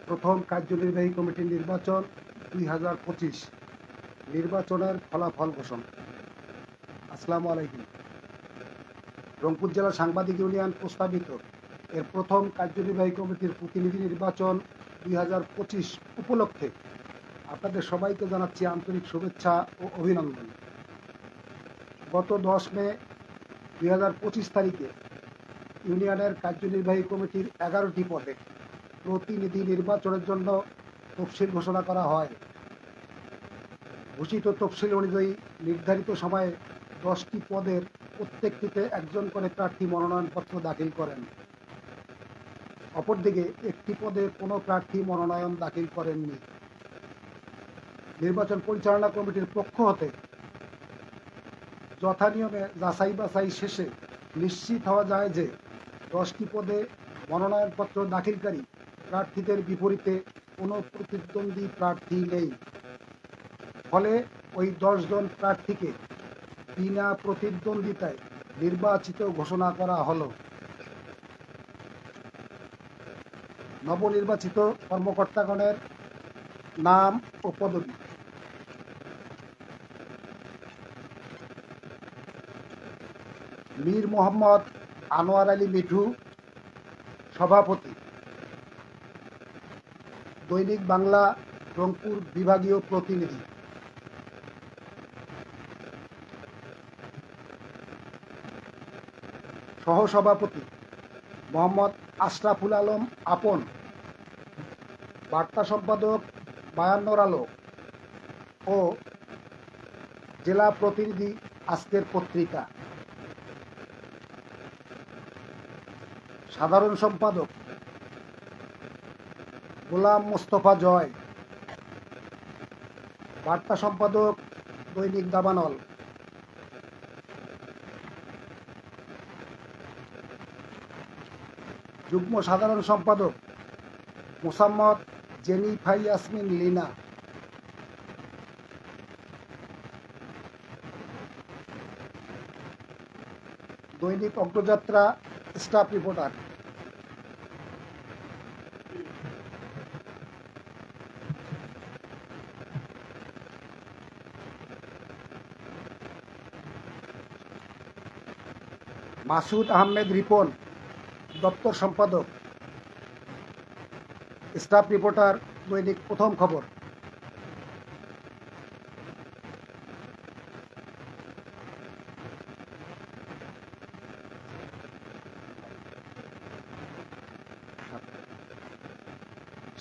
প্রথম কার্যনির্বাহী কমিটির নির্বাচন 2025 নির্বাচনের ফলাফল ঘোষণা। আসসালামু আলাইকুম। রংপুর জেলা সাংবাদিক ইউনিয়ন প্রস্তাবিত এর প্রথম কার্যনির্বাহী কমিটির প্রতিনিধি নির্বাচন 2025 উপলক্ষে আপনাদের সবাইকে জানাচ্ছি আন্তরিক শুভেচ্ছা ও অভিনন্দন। গত 10 মে 2025 তারিখে ইউনিয়নের কার্যনির্বাহী কমিটির 11টি পদে প্রতিনিধি নির্বাচনের জন্য তফসিল ঘোষণা করা হয়। ঘোষিত তফসিল অনুযায়ী নির্ধারিত সময়ে 10টি পদের প্রত্যেকটিতে একজন করে প্রার্থী মনোনয়নপত্র দাখিল করেন। অপরদিকে একটি পদে কোনো প্রার্থী মনোনয়ন দাখিল করেননি। নির্বাচন পরিচালনা কমিটির পক্ষ হতে যথানিয়মে যাচাই বাছাই শেষে নিশ্চিত হওয়া যায় যে 10টি পদে মনোনয়নপত্র দাখিলকারী প্রার্থীদের বিপরীতে কোনো প্রতিদ্বন্দ্বী প্রার্থী নেই। ফলে ওই 10 জন প্রার্থীকে বিনা প্রতিদ্বন্দ্বিতায় নির্বাচিত ঘোষণা করা হলো। নবনির্বাচিত কর্মকর্তাগণের নাম ও পদবি। মীর মোহাম্মদ আনোয়ার আলী মিঠু, সভাপতি, দৈনিক বাংলা রংপুর বিভাগীয় প্রতিনিধি। সহসভাপতি মোহাম্মদ আশরাফুল আলম আপন, বার্তা সম্পাদক বায়ান্নর আলো ও জেলা প্রতিনিধি আজকের পত্রিকা। সাধারণ সম্পাদক গোলাম মোস্তফা জয়, বার্তা সম্পাদক দৈনিক দাবানল। যুগ্ম সাধারণ সম্পাদক মোসাম্মদ জেনিফা ইয়াসমিন লিনা। দৈনিক অগ্রযাত্রা স্টাফ রিপোর্টার। মাসুদ আহমেদ রিপন, দপ্তর সম্পাদক, স্টাফ রিপোর্টার, দৈনিক প্রথম খবর।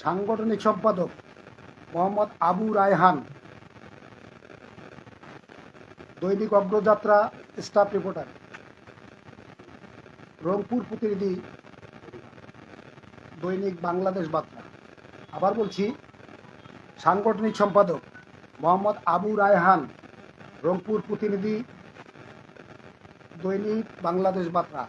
সাংগঠনিক সম্পাদক মোহাম্মদ আবু রায়হান, দৈনিক অগ্রযাত্রা স্টাফ রিপোর্টার। রংপুর প্রতিনিধি, দৈনিক বাংলাদেশ বার্তা। আবার বলছি, সাংগঠনিক সম্পাদক মোহাম্মদ আবু রায়হান, রংপুর প্রতিনিধি, দৈনিক বাংলাদেশ বার্তা।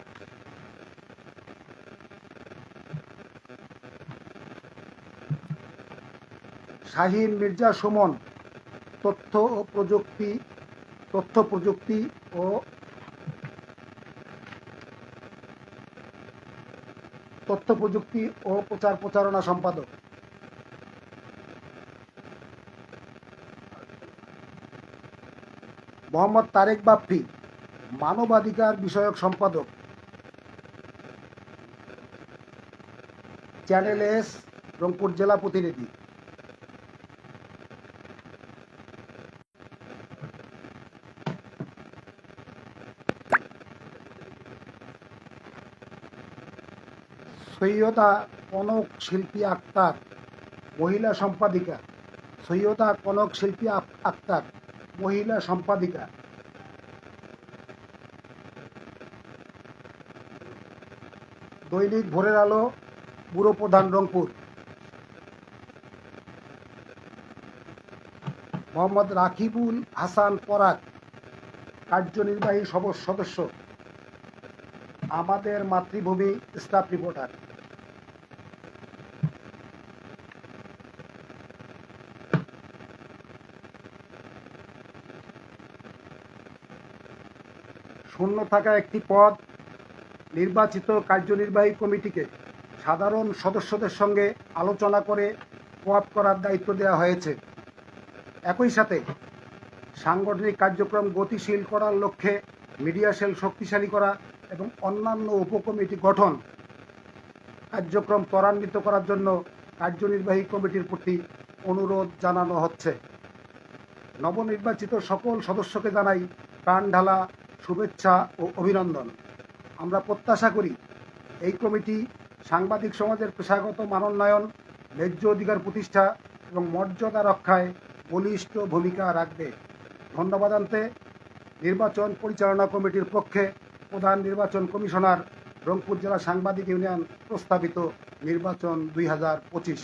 শাহীন মির্জা সুমন, তথ্য প্রযুক্তি ও প্রচার প্রচারণা সম্পাদক। মোহাম্মদ তারেক বাপ্পি, মানবাধিকার বিষয়ক সম্পাদক, চ্যানেল এস রংপুর জেলা প্রতিনিধি। সৈয়দা কনক শিল্পী আক্তার, মহিলা সম্পাদিকা। সৈয়দা কনক শিল্পী আক্তার, মহিলা সম্পাদিকা। দৈনিক ভোরের আলো, ব্যুরো প্রধান রংপুর। মোহাম্মদ রাকিবুল হাসান পরাগ, কার্যনির্বাহী সদস্য, আমাদের মাতৃভূমি স্টাফ রিপোর্টার। শূন্য থাকা একটি পদ, নির্বাচিত কার্যনির্বাহী কমিটিকে সাধারণ সদস্যদের সঙ্গে আলোচনা করে কোঅপ করার দায়িত্ব দেওয়া হয়েছে। একই সাথে সাংগঠনিক কার্যক্রম গতিশীল করার লক্ষ্যে মিডিয়া সেল শক্তিশালী করা এবং অন্যান্য উপকমিটি গঠন কার্যক্রম ত্বরান্বিত করার জন্য কার্যনির্বাহী কমিটির প্রতি অনুরোধ জানানো হচ্ছে। নবনির্বাচিত সকল সদস্যকে জানাই প্রাণঢালা শুভেচ্ছা ও অভিনন্দন। আমরা প্রত্যাশা করি এই কমিটি সাংবাদিক সমাজের পেশাগত মানোন্নয়ন, ন্যায্য অধিকার প্রতিষ্ঠা এবং মর্যাদা রক্ষায় বলিষ্ঠ ভূমিকা রাখবে। ধন্যবাদ জানাতে নির্বাচন পরিচালনা কমিটির পক্ষে প্রধান নির্বাচন কমিশনার, রংপুর জেলা সাংবাদিক ইউনিয়ন প্রস্তাবিত নির্বাচন 2025।